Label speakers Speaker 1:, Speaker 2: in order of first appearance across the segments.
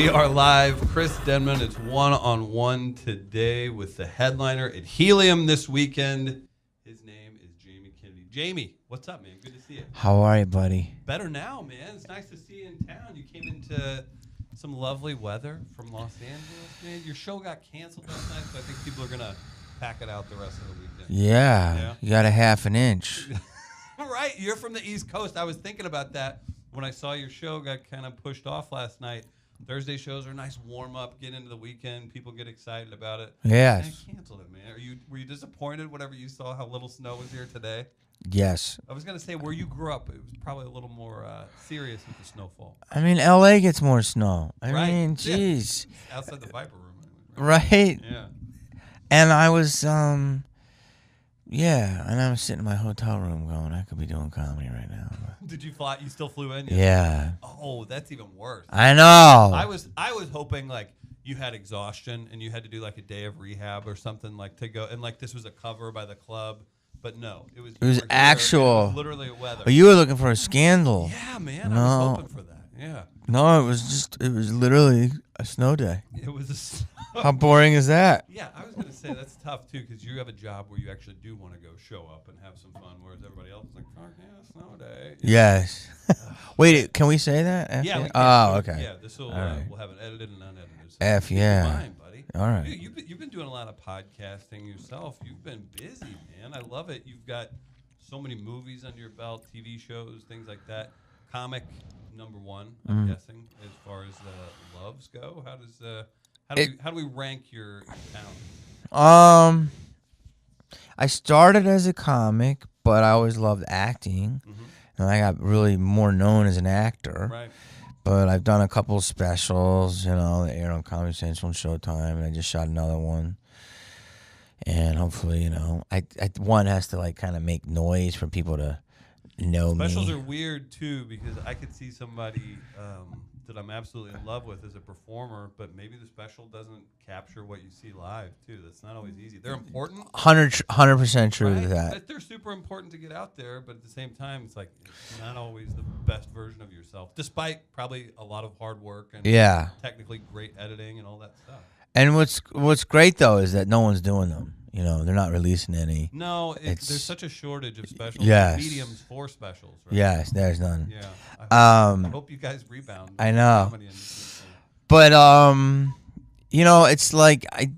Speaker 1: We are live. Chris Denman. It's one-on-one today with the headliner at Helium this weekend. His name is Jamie Kennedy. Jamie, what's up, man? Good to see you.
Speaker 2: How are you, buddy?
Speaker 1: Better now, man. It's nice to see you in town. You came into some lovely weather from Los Angeles, man. Your show got canceled last night, so I think people are going to pack it out the rest of the weekend.
Speaker 2: Yeah. You got a half an inch.
Speaker 1: Right. You're from the East Coast. I was thinking about that when I saw your show got kind of pushed off last night. Thursday shows are a nice warm-up, get into the weekend. People get excited about it.
Speaker 2: Yes.
Speaker 1: I canceled it, man. Were you disappointed whenever you saw how little snow was here today?
Speaker 2: Yes.
Speaker 1: I was going to say, where you grew up, it was probably a little more serious with the snowfall.
Speaker 2: I mean, L.A. gets more snow. I
Speaker 1: Right.
Speaker 2: mean, jeez.
Speaker 1: Yeah. Outside the Viper Room.
Speaker 2: Right?
Speaker 1: Yeah.
Speaker 2: And I was, and I was sitting in my hotel room going, I could be doing comedy right now.
Speaker 1: Did you fly? You still flew in?
Speaker 2: Yeah.
Speaker 1: Oh, that's even worse.
Speaker 2: I know.
Speaker 1: I was hoping like you had exhaustion and you had to do like a day of rehab or something like to go and like this was a cover by the club, but no, it was
Speaker 2: actual.
Speaker 1: It was literally a weather.
Speaker 2: But you were looking for a scandal.
Speaker 1: Yeah, man.
Speaker 2: No.
Speaker 1: I was hoping for that. Yeah.
Speaker 2: No, it was literally a snow day.
Speaker 1: It was
Speaker 2: How boring is that?
Speaker 1: Yeah, I was going to say that's tough too because you have a job where you actually do want to go show up and have some fun, whereas everybody else is like, "Fuck yeah, snow day."
Speaker 2: Yes. Wait, can we say that?
Speaker 1: Yeah. We can.
Speaker 2: Oh, okay.
Speaker 1: Yeah, this will
Speaker 2: right.
Speaker 1: We'll have it edited and unedited. So
Speaker 2: F yeah.
Speaker 1: keep in mind, buddy.
Speaker 2: All right.
Speaker 1: Dude, you've been doing a lot of podcasting yourself. You've been busy, man. I love it. You've got so many movies under your belt, TV shows, things like that. Comic number one, I'm guessing, as far as loves go. How do we rank your talent?
Speaker 2: I started as a comic, but I always loved acting, and I got really more known as an actor.
Speaker 1: Right.
Speaker 2: But I've done a couple of specials, that aired on Comedy Central and Showtime, and I just shot another one. And hopefully, one has to like kind of make noise for people to know me.
Speaker 1: Specials are weird too because I could see somebody that I'm absolutely in love with as a performer, but maybe the special doesn't capture what you see live too. That's not always easy. They're important.
Speaker 2: 100% true
Speaker 1: right?
Speaker 2: to that.
Speaker 1: They're super important to get out there, but at the same time, it's like it's not always the best version of yourself, despite probably a lot of hard work and technically great editing and all that stuff.
Speaker 2: And what's great though is that no one's doing them. They're not releasing any.
Speaker 1: No, there's such a shortage of specials.
Speaker 2: Yes.
Speaker 1: Mediums for specials. Right?
Speaker 2: Yes, there's none.
Speaker 1: Yeah. I hope you guys rebound.
Speaker 2: I know. But it's like I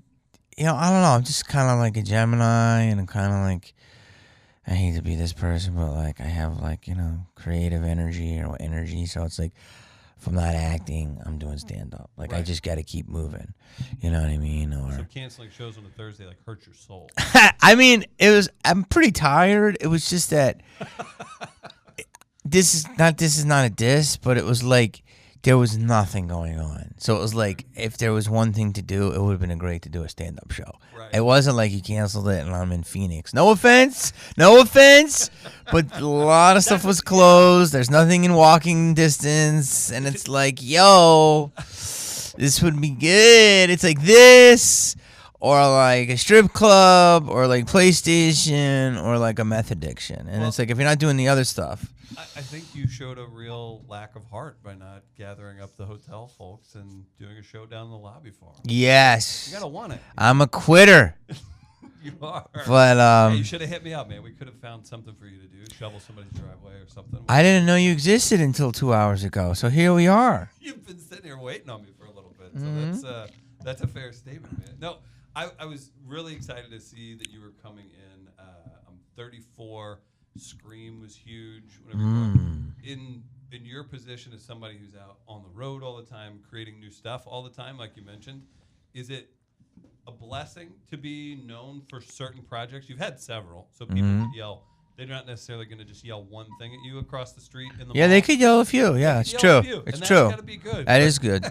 Speaker 2: don't know. I'm just kind of like a Gemini, and I'm kind of like I hate to be this person, but like I have like creative energy. So it's like. If I'm not acting, I'm doing stand-up. Like, I just got to keep moving. You know what I mean?
Speaker 1: So canceling shows on a Thursday, like, hurts your soul.
Speaker 2: I mean, I'm pretty tired. It was just that this is not a diss, but it was like there was nothing going on. So it was like if there was one thing to do, it would have been great to do a stand-up show. Right. It wasn't like you canceled it and I'm in Phoenix. No offense, but a lot of stuff was closed. There's nothing in walking distance, and it's like, yo, this would be good. It's like this, or like a strip club, or like PlayStation, or like a meth addiction. And it's like if you're not doing the other stuff.
Speaker 1: I think you showed a real lack of heart by not gathering up the hotel folks and doing a show down in the lobby for them.
Speaker 2: Yes.
Speaker 1: You gotta want it.
Speaker 2: I'm a quitter.
Speaker 1: You are.
Speaker 2: But
Speaker 1: you should have hit me up, man. We could have found something for you to do. Shovel somebody's driveway or something.
Speaker 2: I didn't know you existed until 2 hours ago. So here we are.
Speaker 1: You've been sitting here waiting on me for a little bit. So that's a fair statement, man. No, I was really excited to see that you were coming in. I'm 34. Scream was huge. In your position as somebody who's out on the road all the time, creating new stuff all the time, like you mentioned, is it a blessing to be known for certain projects? You've had several, so people could yell. They're not necessarily going to just yell one thing at you across the street in the mall.
Speaker 2: They could yell a few. Yeah, it's true. It's true.
Speaker 1: That's got to be good.
Speaker 2: That is good.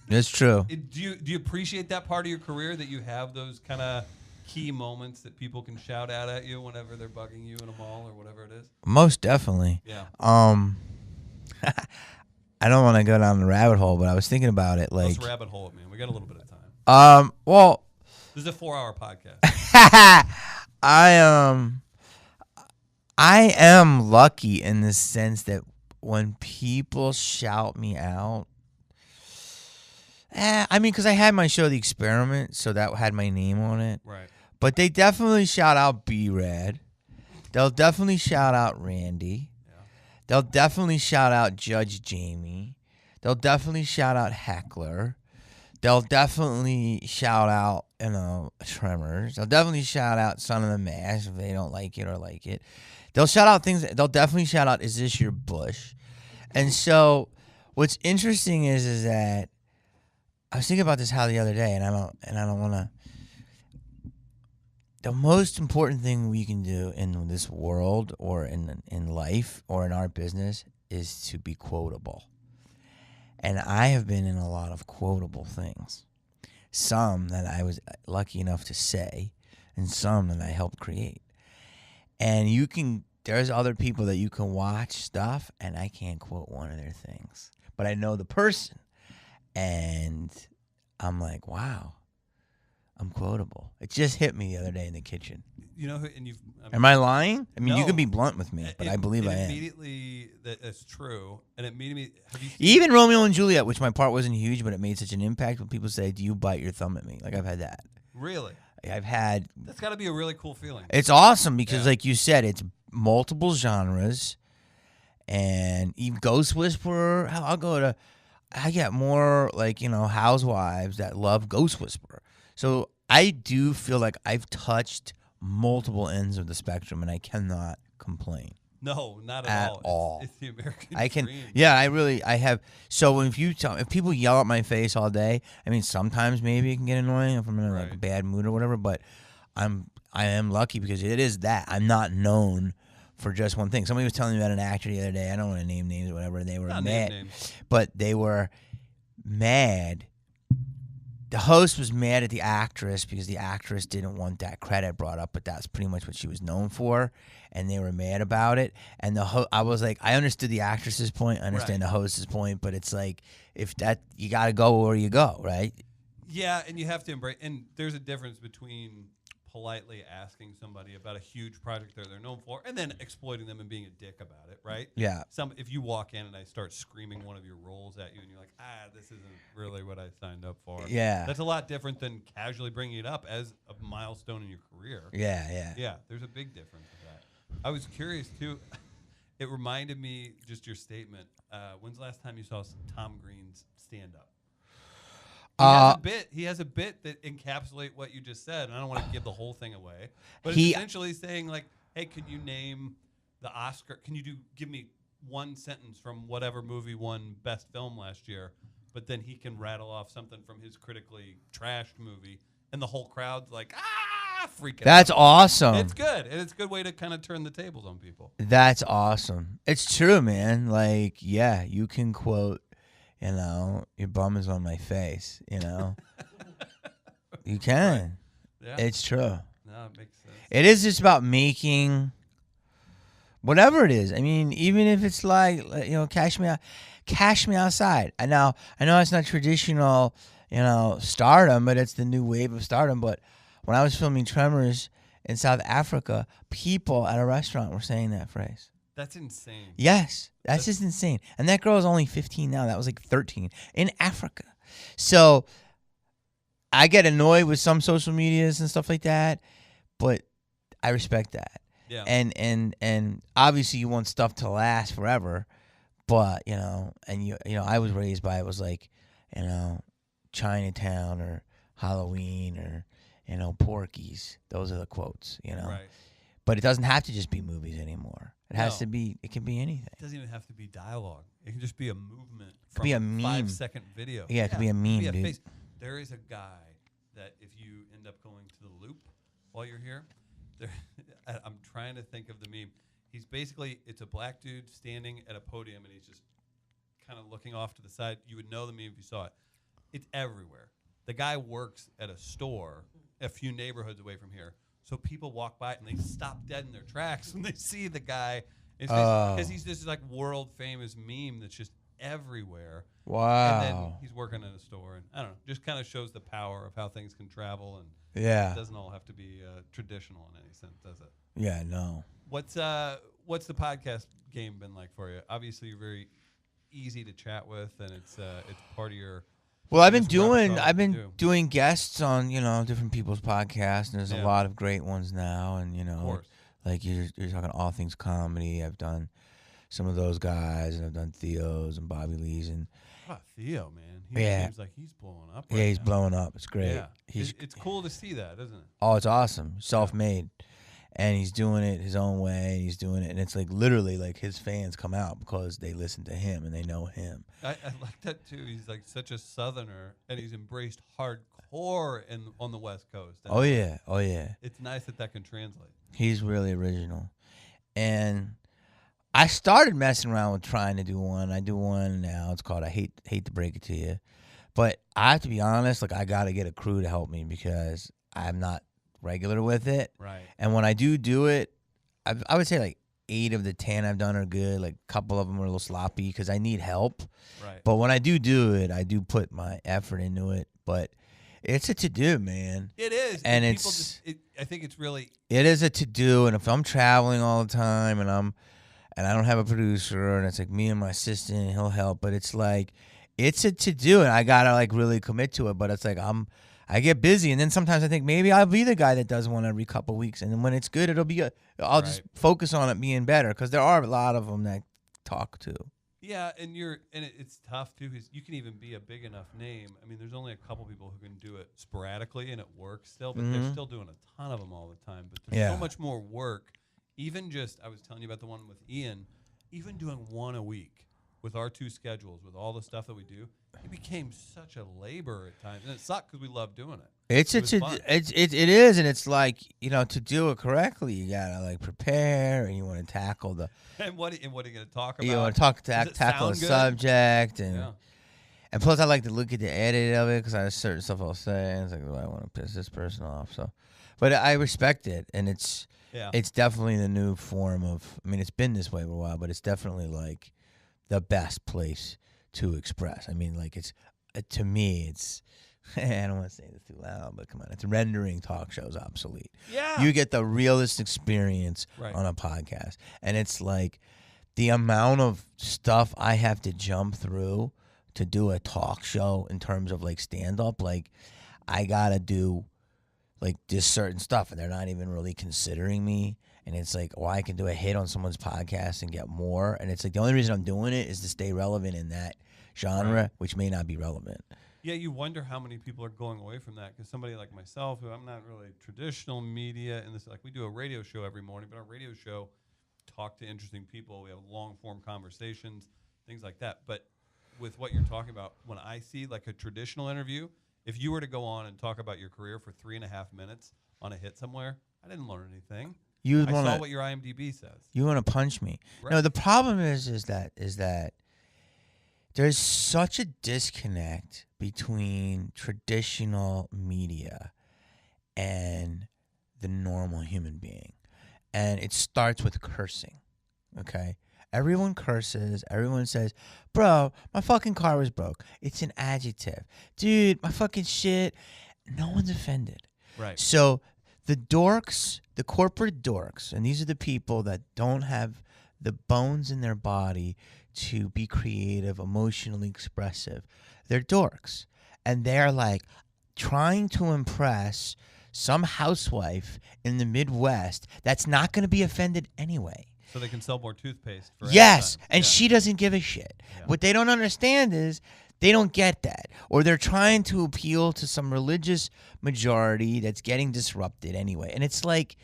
Speaker 2: It's true.
Speaker 1: Do you appreciate that part of your career that you have those kind of key moments that people can shout out at you whenever they're bugging you in a mall or whatever it is?
Speaker 2: Most definitely.
Speaker 1: Yeah.
Speaker 2: I don't want to go down the rabbit hole, but I was thinking about it. Like,
Speaker 1: let's rabbit hole it, man. We got a little bit of time.
Speaker 2: Well,
Speaker 1: this is a 4-hour podcast.
Speaker 2: I am lucky in the sense that when people shout me out, I mean, because I had my show, The Experiment, so that had my name on it.
Speaker 1: Right.
Speaker 2: But they definitely shout out B-Rad. They'll definitely shout out Randy.
Speaker 1: Yeah.
Speaker 2: They'll definitely shout out Judge Jamie. They'll definitely shout out Heckler. They'll definitely shout out, Tremors. They'll definitely shout out Son of the Mash if they don't like it or like it. They'll shout out things. They'll definitely shout out, Is This Your Bush? And so what's interesting is that I was thinking about this the other day, and I don't want to. The most important thing we can do in this world or in life or in our business is to be quotable. And I have been in a lot of quotable things. Some that I was lucky enough to say, and some that I helped create. And there's other people that you can watch stuff, and I can't quote one of their things. But I know the person, and I'm like, wow, I'm quotable. It just hit me the other day in the kitchen. Am I lying? I mean,
Speaker 1: no,
Speaker 2: you can be blunt with me, but I believe I am.
Speaker 1: Immediately, that's true. And it made me.
Speaker 2: Even Romeo and Juliet, which my part wasn't huge, but it made such an impact when people say, do you bite your thumb at me? Like, I've had that.
Speaker 1: Really?
Speaker 2: I've had.
Speaker 1: That's got to be a really cool feeling.
Speaker 2: It's awesome because, like you said, it's multiple genres. And even Ghost Whisperer, I get more, housewives that love Ghost Whisperer. So I do feel like I've touched multiple ends of the spectrum, and I cannot complain.
Speaker 1: No, not
Speaker 2: at
Speaker 1: all.
Speaker 2: all.
Speaker 1: It's the American dream.
Speaker 2: Yeah, I have. So if people yell at my face all day, I mean, sometimes maybe it can get annoying if I'm in a bad mood or whatever. But I am lucky because it is that I'm not known for just one thing. Somebody was telling me about an actor the other day. I don't want to name names or whatever. They were mad, but they were mad. The host was mad at the actress because the actress didn't want that credit brought up, but that's pretty much what she was known for, and they were mad about it. And I was like, I understood the actress's point, I understand the host's point, but it's like, if that, you got to go where you go, right?
Speaker 1: Yeah, and you have to embrace, and there's a difference between politely asking somebody about a huge project that they're known for and then exploiting them and being a dick about it, right?
Speaker 2: Yeah.
Speaker 1: If you walk in and I start screaming one of your roles at you and you're like, this isn't really what I signed up for.
Speaker 2: Yeah.
Speaker 1: That's a lot different than casually bringing it up as a milestone in your career.
Speaker 2: Yeah.
Speaker 1: Yeah, there's a big difference with that. I was curious, too. It reminded me, just your statement, when's the last time you saw Tom Green's stand-up? He has a bit that encapsulates what you just said, and I don't want to give the whole thing away. But it's essentially saying, like, hey, could you name the Oscar? Can you give me one sentence from whatever movie won Best Film last year? But then he can rattle off something from his critically trashed movie, and the whole crowd's like, freaking out.
Speaker 2: That's awesome.
Speaker 1: It's good, and it's a good way to kind of turn the tables on people.
Speaker 2: That's awesome. It's true, man. Like, yeah, you can quote, your bum is on my face, You can. Right. Yeah. It's true.
Speaker 1: No, it makes sense.
Speaker 2: It is just about making whatever it is. I mean, even if it's like, Cash Me Outside. I know it's not traditional, stardom, but it's the new wave of stardom. But when I was filming Tremors in South Africa, people at a restaurant were saying that phrase.
Speaker 1: That's insane.
Speaker 2: Yes, that's just insane. And that girl is only 15 now. That was like 13 in Africa. So I get annoyed with some social medias and stuff like that, but I respect that.
Speaker 1: Yeah.
Speaker 2: And obviously you want stuff to last forever, but I was raised by it was like, Chinatown or Halloween or Porky's. Those are the quotes,
Speaker 1: Right.
Speaker 2: But it doesn't have to just be movies anymore. It has to be. It can be anything.
Speaker 1: It doesn't even have to be dialogue. It can just be a movement.
Speaker 2: It could be a meme.
Speaker 1: 5-second video.
Speaker 2: Yeah, it could be a meme, dude.
Speaker 1: Face. There is a guy that if you end up going to the Loop while you're here, I'm trying to think of the meme. He's basically, it's a black dude standing at a podium and he's just kind of looking off to the side. You would know the meme if you saw it. It's everywhere. The guy works at a store a few neighborhoods away from here. So people walk by and they stop dead in their tracks when they see the guy. Because he's this like world famous meme that's just everywhere.
Speaker 2: Wow.
Speaker 1: And then he's working in a store, and I don't know, just kind of shows the power of how things can travel, and it doesn't all have to be traditional in any sense, does it?
Speaker 2: Yeah, no.
Speaker 1: What's the podcast game been like for you? Obviously, you're very easy to chat with, and it's part of your
Speaker 2: Well, I've been doing guests on different people's podcasts, and there's a lot of great ones now, and like you're talking all things comedy. I've done some of those guys, and I've done Theo's and Bobby Lee's, and
Speaker 1: Theo, man, he seems like he's blowing up.
Speaker 2: Yeah, he's blowing up. It's great.
Speaker 1: Yeah, it's cool to see that, isn't it?
Speaker 2: Oh, it's awesome. Self-made. And he's doing it his own way. He's doing it, and it's like literally like his fans come out because they listen to him and they know him.
Speaker 1: I like that too. He's like such a Southerner, and he's embraced hardcore on the West Coast. And
Speaker 2: oh yeah.
Speaker 1: It's nice that can translate.
Speaker 2: He's really original, and I started messing around with trying to do one. I do one now. It's called I Hate to Break It to You, but I have to be honest. Like I got to get a crew to help me because I'm not regular with it.
Speaker 1: Right.
Speaker 2: And when I do it, I would say like 8 of the 10 I've done are good. Like a couple of them are a little sloppy because I need help.
Speaker 1: Right.
Speaker 2: But when I do it, I do put my effort into it. But it's a to-do, man.
Speaker 1: It is.
Speaker 2: And
Speaker 1: I think it's really.
Speaker 2: It is a to-do. And if I'm traveling all the time and I don't have a producer and it's like me and my assistant and he'll help, but it's like, it's a to-do and I got to like really commit to it. But it's like I get busy, and then sometimes I think maybe I'll be the guy that does one every couple weeks, and then when it's good, it'll be I'll just focus on it being better because there are a lot of them that talk too.
Speaker 1: Yeah, and it's tough too because you can even be a big enough name. I mean, there's only a couple people who can do it sporadically, and it works still, but they're still doing a ton of them all the time. But there's so much more work. Even I was telling you about the one with Ian, even doing one a week with our 2 schedules, with all the stuff that we do, it became such a labor at times, and it sucked because we love doing it.
Speaker 2: It is, and it's like to do it correctly, you gotta like prepare, and you want to tackle the.
Speaker 1: And what are you going to talk about?
Speaker 2: You want to tackle a subject, and plus I like to look at the edit of it because I have certain stuff I'll say, and it's like, do I want to piss this person off? So, but I respect it, and it's definitely the new form of. I mean, it's been this way for a while, but it's definitely like the best place to express. I mean, like it's to me, it's. I don't want to say this too loud, but come on, it's rendering talk shows obsolete.
Speaker 1: Yeah,
Speaker 2: you get the realest experience on a podcast, and it's like the amount of stuff I have to jump through to do a talk show in terms of like stand up. Like I gotta do like this certain stuff, and they're not even really considering me. And it's like, I can do a hit on someone's podcast and get more. And it's like the only reason I'm doing it is to stay relevant in that genre, which may not be relevant.
Speaker 1: Yeah, you wonder how many people are going away from that because somebody like myself, who I'm not really traditional media, and this like we do a radio show every morning, but our radio show talk to interesting people. We have long form conversations, things like that. But with what you're talking about, when I see like a traditional interview, if you were to go on and talk about your career for 3.5 minutes on a hit somewhere, I didn't learn anything. I saw what your IMDb says.
Speaker 2: You want to punch me? Right. No, the problem is that there's such a disconnect between traditional media and the normal human being. And it starts with cursing, okay? Everyone curses. Everyone says, bro, my fucking car was broke. It's an adjective. Dude, my fucking shit. No one's offended.
Speaker 1: Right.
Speaker 2: So the dorks, the corporate dorks, and these are the people that don't have the bones in their body to be creative, emotionally expressive. They're dorks. And they're like trying to impress some housewife in the Midwest that's not going to be offended anyway.
Speaker 1: So they can sell more toothpaste.
Speaker 2: Yes, and she doesn't give a shit. Yeah. What they don't understand is they don't get that. Or they're trying to appeal to some religious majority that's getting disrupted anyway. And it's like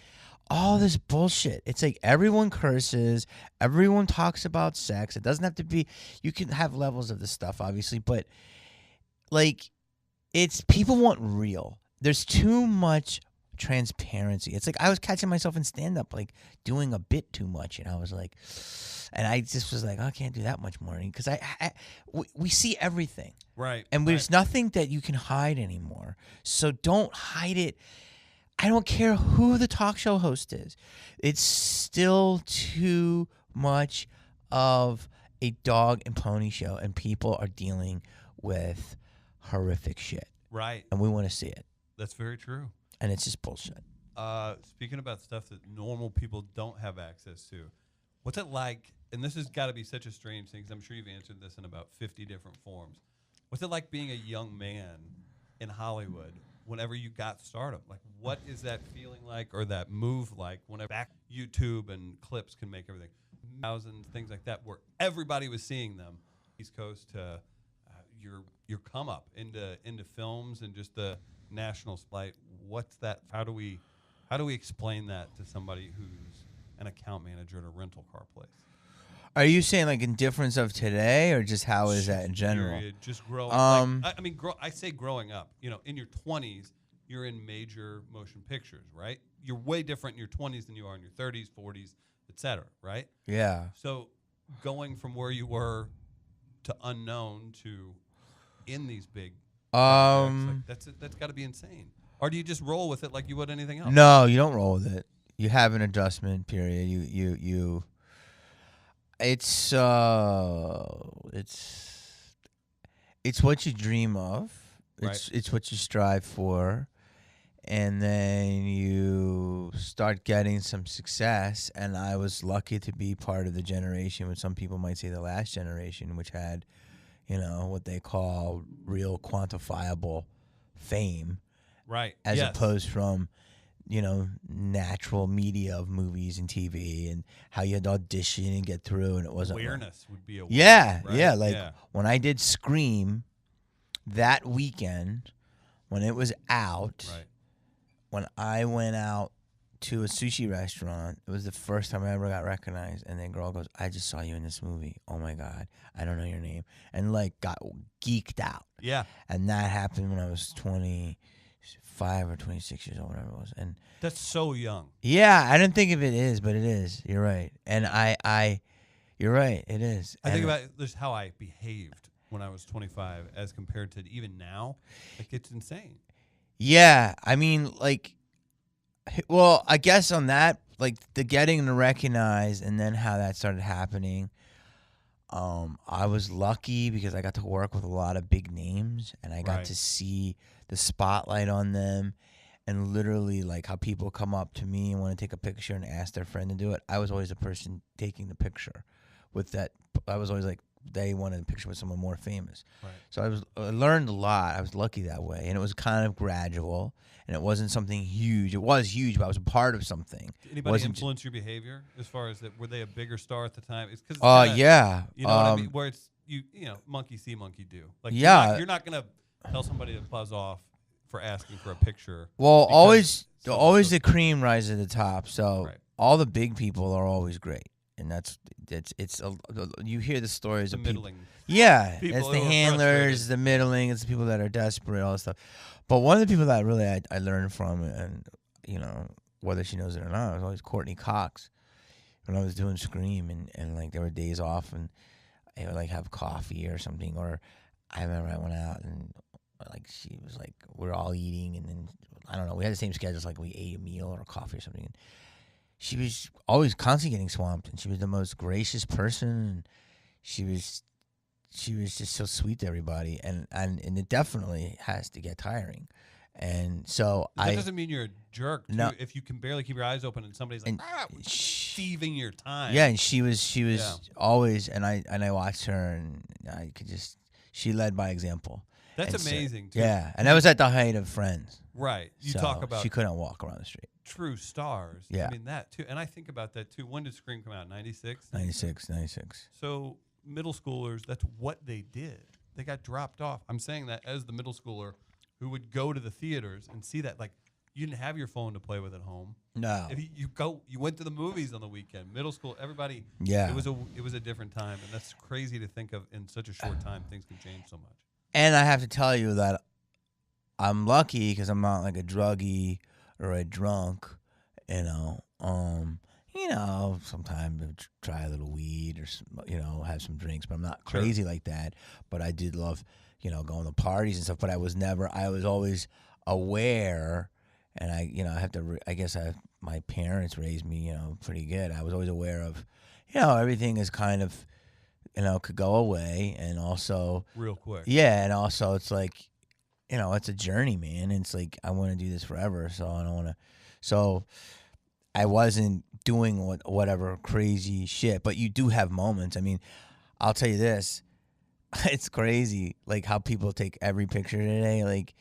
Speaker 2: all this bullshit. It's like everyone curses. Everyone talks about sex. It doesn't have to be. You can have levels of this stuff, obviously. But, like, it's people want real. There's too much transparency. It's like I was catching myself in stand-up, like, doing a bit too much. And I was like, and I just was like, I can't do that much more. Because we see everything.
Speaker 1: Right.
Speaker 2: And there's nothing that you can hide anymore. So don't hide it. I don't care who the talk show host is. It's still too much of a dog and pony show, and people are dealing with horrific shit.
Speaker 1: Right.
Speaker 2: And we want to see it.
Speaker 1: That's very true.
Speaker 2: And it's just bullshit.
Speaker 1: Speaking about stuff that normal people don't have access to, what's it like, and this has got to be such a strange thing, because I'm sure you've answered this in about 50 different forms, What's it like being a young man in Hollywood whenever you got stardom? Like, what is that feeling like, or that move like, whenever back YouTube and clips can make everything, thousands, things like that, where everybody was seeing them, East Coast to your come up into films and just the national spotlight. What's that? How do we explain that to somebody who's an account manager at a rental car place?
Speaker 2: Are you saying like in difference of today, or just how is that in general?
Speaker 1: Period. Just growing. I say growing up. In your 20s, you're in major motion pictures, right? You're way different in your 20s than you are in your 30s, 40s, etc. Right?
Speaker 2: Yeah.
Speaker 1: So going from where you were to unknown to in these big projects, like that's got to be insane. Or do you just roll with it like you would anything else?
Speaker 2: No, you don't roll with it. You have an adjustment period. You. It's what you dream of. It's what you strive for, and then you start getting some success. And I was lucky to be part of the generation, which some people might say the last generation, which had, what they call real quantifiable fame,
Speaker 1: right?
Speaker 2: As opposed from, natural media of movies and TV, and how you had to audition and get through, and it wasn't
Speaker 1: awareness would be right?
Speaker 2: Yeah. When I did Scream that weekend, when it was out,
Speaker 1: right.
Speaker 2: When I went out to a sushi restaurant, it was the first time I ever got recognized, and the girl goes, "I just saw you in this movie. Oh my God, I don't know your name," and got geeked out.
Speaker 1: Yeah,
Speaker 2: and that happened when I was 25 or 26 years old, whatever it was. And
Speaker 1: that's so young.
Speaker 2: Yeah, I didn't think of it is, but it is. You're right. And you're right, it is.
Speaker 1: I think about just how I behaved when I was 25 as compared to even now. Like, it's insane.
Speaker 2: Yeah, I mean, I guess on that, the getting to recognize and then how that started happening, I was lucky because I got to work with a lot of big names, and I got to see the spotlight on them, and literally how people come up to me and want to take a picture and ask their friend to do it. I was always the person taking the picture with that. I was always they wanted a picture with someone more famous. Right. So I learned a lot. I was lucky that way, and it was kind of gradual, and it wasn't something huge. It was huge, but I was a part of something.
Speaker 1: Did anybody influence your behavior as far as that? Were they a bigger star at the time? It's
Speaker 2: yeah.
Speaker 1: You know what I mean? Where it's monkey see, monkey do. You're not gonna tell somebody to buzz off for asking for a picture.
Speaker 2: Well, always the cream rises to the top. So all the big people are always great. And you hear the stories of
Speaker 1: middling.
Speaker 2: People it's the handlers, the middling, it's the people that are desperate, all that stuff. But one of the people that really I learned from, and whether she knows it or not, was always Courtney Cox. When I was doing Scream, and there were days off, and I would have coffee or something. Or I remember I went out and she was we're all eating, and then I don't know, we had the same schedule, we ate a meal or coffee or something. And she was always constantly getting swamped, and she was the most gracious person, and she was just so sweet to everybody, and it definitely has to get tiring. And so
Speaker 1: that doesn't mean you're a jerk. Too,
Speaker 2: no,
Speaker 1: if you can barely keep your eyes open and somebody's thieving your time.
Speaker 2: Yeah, and she was always, and I watched her, and I could just, she led by example.
Speaker 1: That's amazing. Too.
Speaker 2: Yeah, and that was at the height of Friends.
Speaker 1: Right. You talk about
Speaker 2: she couldn't walk around the street.
Speaker 1: True stars.
Speaker 2: Yeah.
Speaker 1: I mean, that too. And I think about that too. When did Scream come out? 96?
Speaker 2: 96.
Speaker 1: So middle schoolers, that's what they did. They got dropped off. I'm saying that as the middle schooler who would go to the theaters and see that. You didn't have your phone to play with at home.
Speaker 2: No.
Speaker 1: If you went to the movies on the weekend. Middle school, everybody.
Speaker 2: Yeah.
Speaker 1: It was a different time, and that's crazy to think of. In such a short time, things can change so much.
Speaker 2: And I have to tell you that I'm lucky because I'm not a druggie or a drunk, sometimes try a little weed or, have some drinks, but I'm not crazy like that. But I did love, going to parties and stuff, but I was always aware, and I guess my parents raised me, pretty good. I was always aware of, everything is kind of, could go away, and also
Speaker 1: real quick.
Speaker 2: Yeah, and also it's it's a journey, man. And it's I want to do this forever, so I don't want to. So I wasn't doing whatever crazy shit, but you do have moments. I mean, I'll tell you this: it's crazy, like how people take every picture today, like,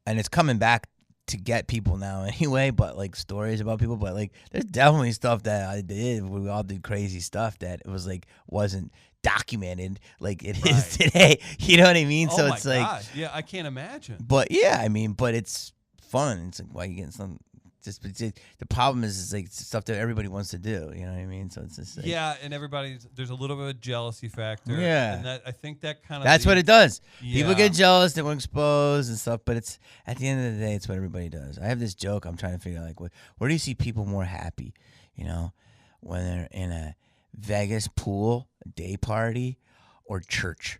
Speaker 2: and it's coming back to get people now anyway. But like stories about people, but like there's definitely stuff that I did. We all did crazy stuff that it was like wasn't documented like it is today. You know what I mean?
Speaker 1: Oh
Speaker 2: so
Speaker 1: my
Speaker 2: it's like,
Speaker 1: God. Yeah, I can't imagine.
Speaker 2: but yeah, I mean, but it's fun. It's like why you getting some. The problem is like stuff that everybody wants to do. You know what I mean? So it's just like,
Speaker 1: yeah, and there's a little bit of a jealousy factor.
Speaker 2: Yeah.
Speaker 1: And I think that kind of
Speaker 2: that's what it does.
Speaker 1: Yeah.
Speaker 2: People get jealous, they want exposed and stuff, but it's at the end of the day, it's what everybody does. I have this joke I'm trying to figure out, like, where do you see people more happy? You know, when they're in a Vegas pool, a day party, or church.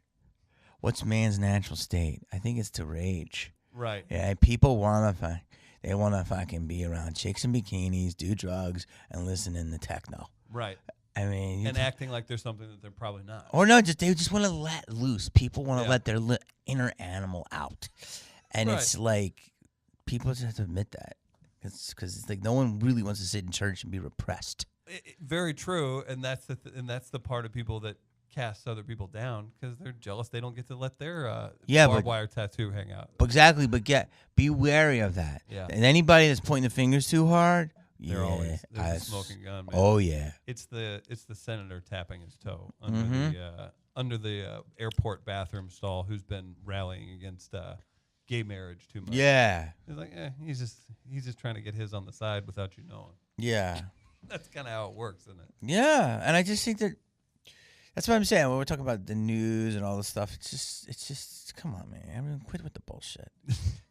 Speaker 2: What's man's natural state? I think it's to rage.
Speaker 1: Right.
Speaker 2: Yeah, people want to they want to fucking be around chicks in bikinis, do drugs, and listen in the techno.
Speaker 1: Right.
Speaker 2: I mean,
Speaker 1: and acting like there's something that they're probably not.
Speaker 2: Or no, they just want to let loose. People want to let their inner animal out, and it's like people just have to admit that. Because it's like no one really wants to sit in church and be repressed.
Speaker 1: Very true, and that's the part of people that casts other people down because they're jealous they don't get to let their barbed wire tattoo hang out.
Speaker 2: Exactly, but be wary of that.
Speaker 1: Yeah.
Speaker 2: And anybody that's pointing the fingers too hard,
Speaker 1: they're always a smoking gun. Man.
Speaker 2: Oh yeah.
Speaker 1: It's the senator tapping his toe under the airport bathroom stall who's been rallying against gay marriage too much.
Speaker 2: Yeah.
Speaker 1: He's like, he's just trying to get his on the side without you knowing.
Speaker 2: Yeah.
Speaker 1: That's kind of how it works, isn't it?
Speaker 2: Yeah, and I just think that's what I'm saying when we're talking about the news and all this stuff. It's just come on, man. I mean, quit with the bullshit.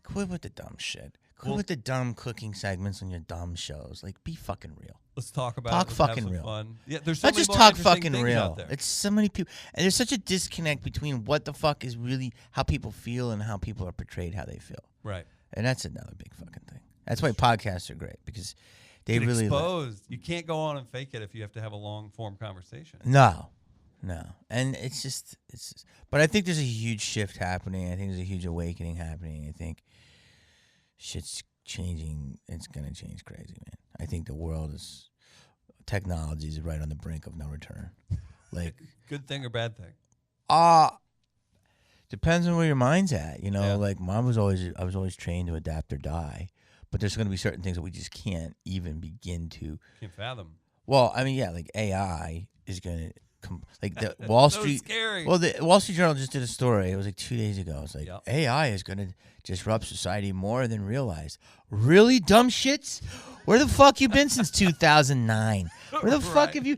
Speaker 2: Quit with the dumb shit. Quit with the dumb cooking segments on your dumb shows. Like, be fucking real.
Speaker 1: Let's talk about
Speaker 2: talk
Speaker 1: it.
Speaker 2: fucking
Speaker 1: have some
Speaker 2: real.
Speaker 1: Fun. Yeah, there's so
Speaker 2: Let's
Speaker 1: many
Speaker 2: just
Speaker 1: more
Speaker 2: talk
Speaker 1: interesting
Speaker 2: fucking
Speaker 1: things out
Speaker 2: real.
Speaker 1: there.
Speaker 2: It's so many people, and there's such a disconnect between what the fuck is really how people feel and how people are portrayed how they feel.
Speaker 1: Right.
Speaker 2: And that's another big fucking thing. That's why podcasts are great because they
Speaker 1: get
Speaker 2: really
Speaker 1: exposed. You can't go on and fake it if you have to have a long form conversation.
Speaker 2: No, and it's just. But I think there's a huge shift happening. I think there's a huge awakening happening. I think shit's changing. It's gonna change crazy, man. I think the world technology is right on the brink of no return. Like,
Speaker 1: good thing or bad thing?
Speaker 2: Depends on where your mind's at. You know, like I was always trained to adapt or die. But there's going to be certain things that we just can't even begin to.
Speaker 1: Can't fathom.
Speaker 2: Well, I mean, yeah, like AI is going to like the Wall Street.
Speaker 1: So scary.
Speaker 2: Well, the Wall Street Journal just did a story. It was like 2 days ago. It's like AI is going to disrupt society more than realized. Really, dumb shits? Where the fuck you been since 2009? Where the fuck have you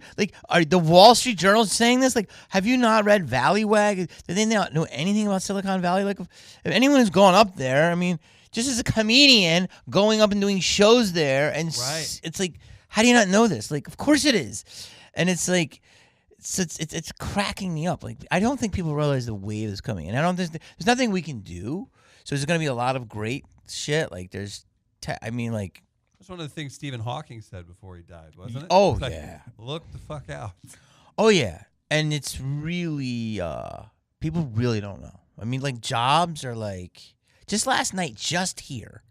Speaker 2: are the Wall Street Journal saying this? Like, have you not read Valleywag? Did they not know anything about Silicon Valley? Like, if anyone has gone up there, I mean, just as a comedian going up and doing shows there, and it's like, how do you not know this? Like, of course it is, and it's like, it's cracking me up. Like, I don't think people realize the wave is coming, and I don't think there's nothing we can do. So there's going to be a lot of great shit. Like, that's
Speaker 1: one of the things Stephen Hawking said before he died, wasn't it?
Speaker 2: Oh,
Speaker 1: like,
Speaker 2: yeah.
Speaker 1: Look the fuck out.
Speaker 2: Oh, yeah. And it's really, people really don't know. I mean, like, jobs are like, just last night, just here,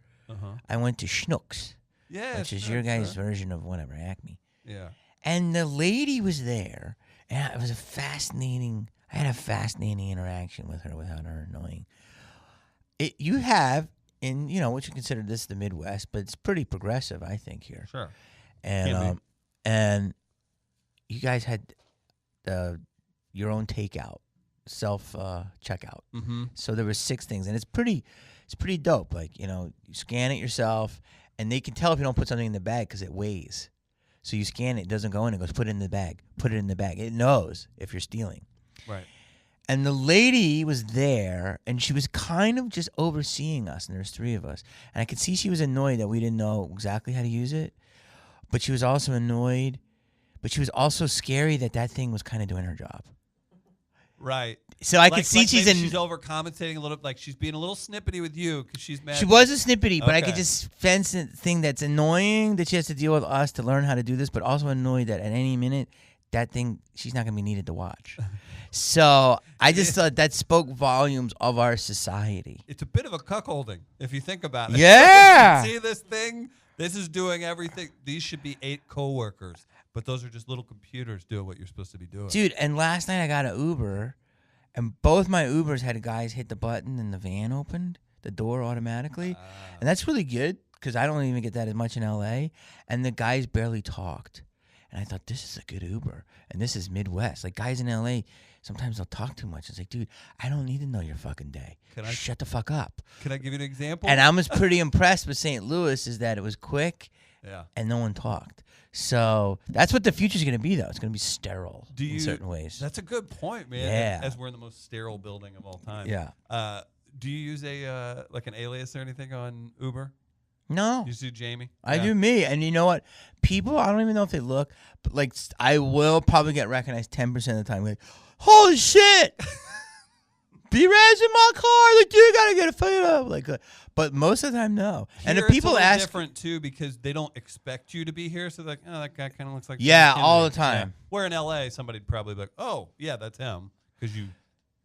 Speaker 2: I went to Schnucks.
Speaker 1: Yeah.
Speaker 2: Which is your guys' version of whatever, Acme.
Speaker 1: Yeah.
Speaker 2: And the lady was there, and it was I had a fascinating interaction with her without her knowing. You have, in, what you consider this the Midwest, but it's pretty progressive, I think, here.
Speaker 1: Sure.
Speaker 2: And you guys had your own takeout, self checkout.
Speaker 1: Mm-hmm.
Speaker 2: So there were 6 things, and it's pretty dope. Like, you scan it yourself, and they can tell if you don't put something in the bag because it weighs. So you scan it doesn't go in. It goes, put it in the bag. Put it in the bag. It knows if you're stealing.
Speaker 1: Right.
Speaker 2: And the lady was there, and she was kind of just overseeing us, and there's 3 of us. And I could see she was annoyed that we didn't know exactly how to use it. But she was also annoyed. But she was also scary that thing was kind of doing her job.
Speaker 1: Right.
Speaker 2: So I could see she's
Speaker 1: overcompensating a little, like she's being a little snippety with you because she's mad.
Speaker 2: She was a snippety, but I could just sense the thing that's annoying that she has to deal with us to learn how to do this, but also annoyed that at any minute that thing she's not going to be needed to watch. So I just thought that spoke volumes of our society.
Speaker 1: It's a bit of a cuckolding if you think about it.
Speaker 2: Yeah.
Speaker 1: See this thing? This is doing everything. These should be 8 coworkers, but those are just little computers doing what you're supposed to be doing.
Speaker 2: Dude, and last night I got an Uber, And both my Ubers had guys hit the button and the van opened, the door automatically. And that's really good because I don't even get that as much in LA. And the guys barely talked. And I thought, this is a good Uber. And this is Midwest. Like, guys in LA, sometimes they'll talk too much. It's like, dude, I don't need to know your fucking day. Shut the fuck up.
Speaker 1: Can I give you an example?
Speaker 2: And I was pretty impressed with St. Louis is that it was quick
Speaker 1: yeah,
Speaker 2: and no one talked. So that's what the future's going to be, though. It's going to be sterile in certain ways.
Speaker 1: That's a good point, man.
Speaker 2: Yeah.
Speaker 1: As we're in the most sterile building of all time.
Speaker 2: Yeah.
Speaker 1: Do you use a like an alias or anything on Uber?
Speaker 2: No.
Speaker 1: You just do Jamie?
Speaker 2: I do me. And you know what? People, I don't even know if they look, but like I will probably get recognized 10% of the time. Like, holy shit! B-Rad's in my car. Like, you gotta get a photo. Like, but most of the time, no.
Speaker 1: Here,
Speaker 2: and the people
Speaker 1: it's
Speaker 2: ask
Speaker 1: different too because they don't expect you to be here. So they're like, oh, that guy kind of looks like
Speaker 2: yeah,
Speaker 1: Jamie
Speaker 2: all the
Speaker 1: Kennedy.
Speaker 2: time.
Speaker 1: Yeah. Where in LA, somebody'd probably be like, oh, yeah, that's him because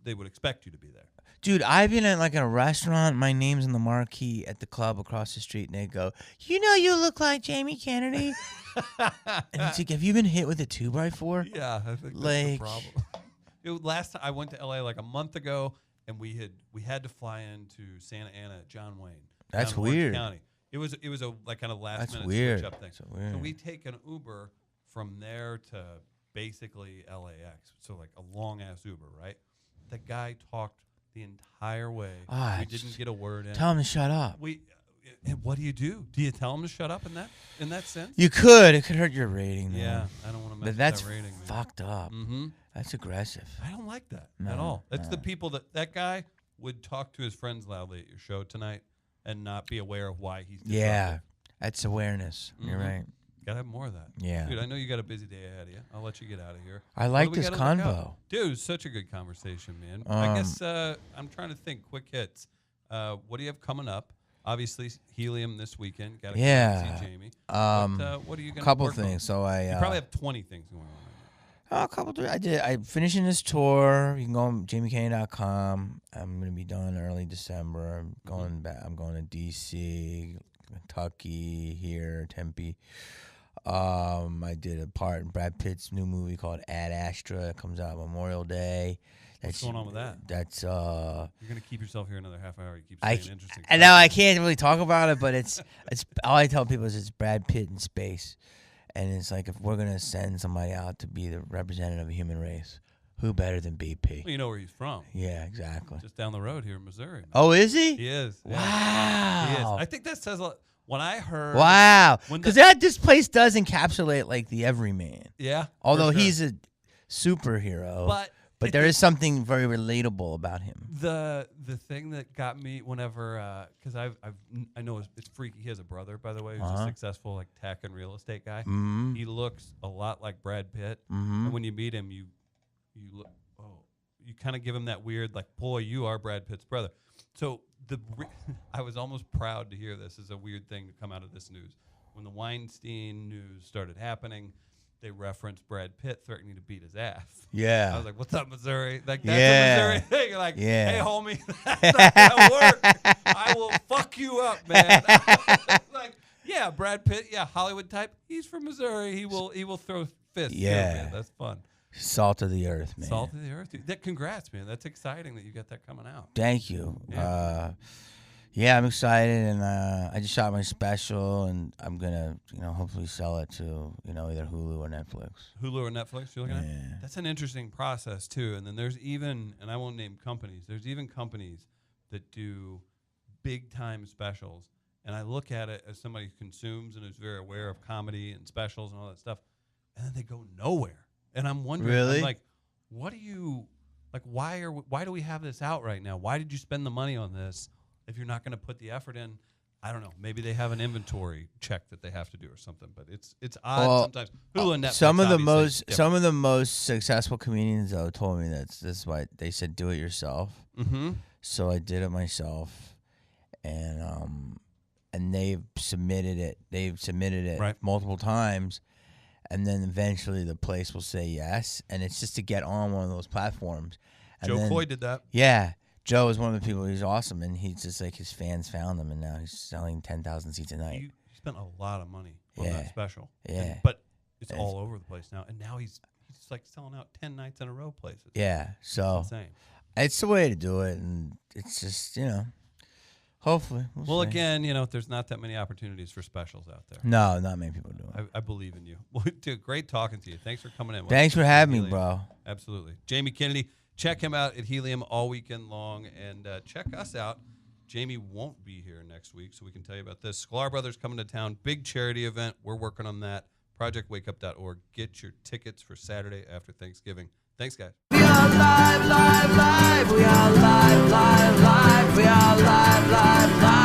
Speaker 1: they would expect you to be there.
Speaker 2: Dude, I've been at like a restaurant. My name's on the marquee at the club across the street, and they go, "You know, you look like Jamie Kennedy." And it's like, have you been hit with a 2x4?
Speaker 1: Yeah, I think that's the problem. Last time I went to LA like a month ago, and we had to fly into Santa Ana, John Wayne.
Speaker 2: That's
Speaker 1: down in Orange
Speaker 2: weird.
Speaker 1: County. It was a like kind of last minute
Speaker 2: weird.
Speaker 1: switch up thing.
Speaker 2: That's weird.
Speaker 1: So we take an Uber from there to basically LAX. So like a long ass Uber, right? The guy talked the entire way. We didn't get a word in.
Speaker 2: Tell him to shut up.
Speaker 1: What do? Do you tell him to shut up in that sense?
Speaker 2: You could. It could hurt your rating. Though.
Speaker 1: Yeah, I don't want to mess
Speaker 2: But
Speaker 1: with
Speaker 2: that's
Speaker 1: that rating.
Speaker 2: fucked up.
Speaker 1: Mm-hmm.
Speaker 2: That's aggressive.
Speaker 1: I don't like that at all. That's the people that guy would talk to his friends loudly at your show tonight and not be aware of why he's disruptive.
Speaker 2: Yeah, that's awareness.
Speaker 1: Mm-hmm.
Speaker 2: You're right.
Speaker 1: Gotta have more of that.
Speaker 2: Yeah.
Speaker 1: Dude, I know you got a busy day ahead of you. I'll let you get out of here.
Speaker 2: I like
Speaker 1: What do we
Speaker 2: this
Speaker 1: gotta look
Speaker 2: convo.
Speaker 1: out? Dude, it's such a good conversation, man. I guess I'm trying to think. Quick hits. What do you have coming up? Obviously, Helium this weekend. Got to see Jamie. But, what are you going to
Speaker 2: couple
Speaker 1: work
Speaker 2: things.
Speaker 1: on?
Speaker 2: So I
Speaker 1: You probably have 20 things going on.
Speaker 2: a couple. I'm finishing this tour. You can go on JamieKennedy.com. I'm gonna be done early December. I'm going back. I'm going to DC, Kentucky, here, Tempe. I did a part in Brad Pitt's new movie called Ad Astra. It comes out Memorial Day.
Speaker 1: What's going on with that?
Speaker 2: That's
Speaker 1: You're gonna keep yourself here another half hour. You keep saying interesting.
Speaker 2: And now I can't really talk about it, but it's all I tell people is it's Brad Pitt in space, and it's like if we're gonna send somebody out to be the representative of the human race, who better than BP?
Speaker 1: Well, you know where he's from.
Speaker 2: Yeah, exactly.
Speaker 1: Just down the road here in Missouri.
Speaker 2: Oh, is he?
Speaker 1: He is.
Speaker 2: Wow.
Speaker 1: Yeah. He is. I think that says a lot. When I heard.
Speaker 2: Wow. Because this place does encapsulate like the everyman.
Speaker 1: Yeah.
Speaker 2: Although he's a superhero. But there is something very relatable about him.
Speaker 1: The thing that got me whenever, because I know it's freaky. He has a brother, by the way, who's a successful like tech and real estate guy.
Speaker 2: Mm-hmm.
Speaker 1: He looks a lot like Brad Pitt,
Speaker 2: Mm-hmm.
Speaker 1: and when you meet him, you look, you kind of give him that weird like, boy, you are Brad Pitt's brother. So I was almost proud to hear this as a weird thing to come out of this news. When the Weinstein news started happening, they referenced Brad Pitt threatening to beat his ass.
Speaker 2: Yeah.
Speaker 1: I was like, what's up, Missouri? Like, that's
Speaker 2: Yeah.
Speaker 1: a Missouri thing. You're like,
Speaker 2: Yeah.
Speaker 1: hey, homie, that's not going to work. I will fuck you up, man. Like, yeah, Brad Pitt, yeah, Hollywood type. He's from Missouri. He will throw fists.
Speaker 2: Yeah.
Speaker 1: Too, man. That's fun.
Speaker 2: Salt of the earth, man.
Speaker 1: Salt of the earth. Dude. Congrats, man. That's exciting that you got that coming out.
Speaker 2: Thank you.
Speaker 1: Yeah.
Speaker 2: Yeah, I'm excited, and I just shot my special, and I'm gonna, hopefully sell it to, either Hulu or Netflix.
Speaker 1: Hulu or Netflix, you're looking at? That's an interesting process, too. And then there's even, and I won't name companies, there's even companies that do big-time specials. And I look at it as somebody who consumes and is very aware of comedy and specials and all that stuff, and then they go nowhere. And I'm wondering,
Speaker 2: Really?
Speaker 1: I'm like, what do you, like, why do we have this out right now? Why did you spend the money on this if you're not going to put the effort in? I don't know. Maybe they have an inventory check that they have to do or something. But it's odd sometimes. Hulu and Netflix.
Speaker 2: Some of the most successful comedians though told me that's why they said do it yourself.
Speaker 1: Mm-hmm.
Speaker 2: So I did it myself, and they've submitted it
Speaker 1: Right.
Speaker 2: multiple times. And then eventually the place will say yes, and it's just to get on one of those platforms. And
Speaker 1: Joe Coy did that.
Speaker 2: Yeah, Joe is one of the people. He's awesome, and he's just like his fans found him, and now he's selling 10,000 seats a night.
Speaker 1: He spent a lot of money on that special.
Speaker 2: Yeah,
Speaker 1: but it's all over the place now, and now he's like selling out 10 nights in a row places.
Speaker 2: Yeah, so
Speaker 1: it's insane.
Speaker 2: It's the way to do it, and it's just, hopefully.
Speaker 1: Well,
Speaker 2: see.
Speaker 1: again, there's not that many opportunities for specials out there.
Speaker 2: No, not many people do it.
Speaker 1: I believe in you. Well, dude, great talking to you. Thanks for coming in.
Speaker 2: Thanks for having me, bro.
Speaker 1: Absolutely. Jamie Kennedy, check him out at Helium all weekend long, and check us out. Jamie won't be here next week, so we can tell you about this. Sklar Brothers coming to town, big charity event. We're working on that. ProjectWakeUp.org. Get your tickets for Saturday after Thanksgiving. Thanks, guys.
Speaker 3: We are live, live, live. We are live, live, live. We are live, live, live.